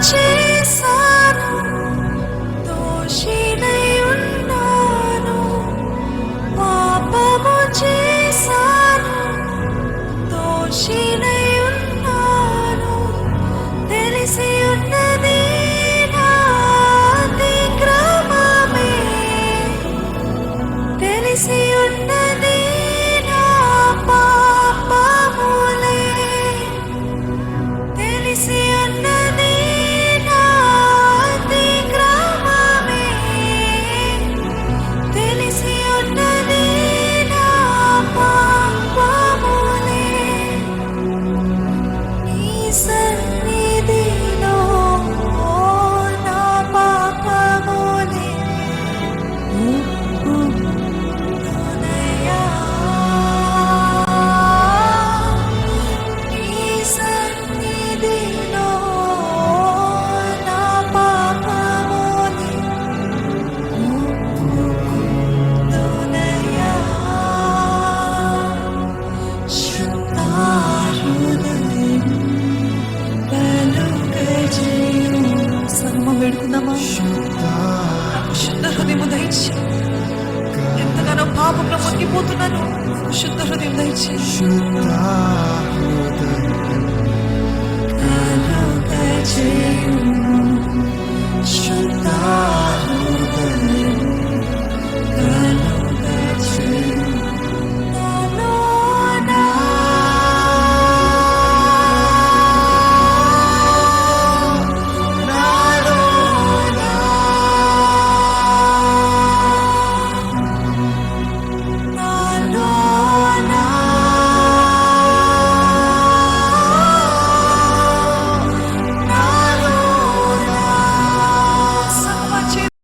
చేశాను, దోషినై ఉన్నాను. పాపము చేశాను, దోషినై ఉన్నాను. తెలిసి ఉన్నది నా అతిక్రమమే, తెలిసి ఉన్నది నా పాపములే, తెలిసి ఉన్నది నా అతిక్రమమే, తెలిసి ఉన్నది నా పాపములే. నీ సన్నిధిలో నా పాపములే ఒప్పుకొనయ్యా. నీ సన్నిధిలో నా పాపములే ఒప్పుకొనయ్యా. శుద్ధ హృదయం కలుగజేయు. సర్వం వేడుకుందామా? నాకు శుద్ధ హృదయము దయచి, ఎంతగానో పాపంలో మునిగిపోతున్నాను. శుద్ధ హృదయం దయచి.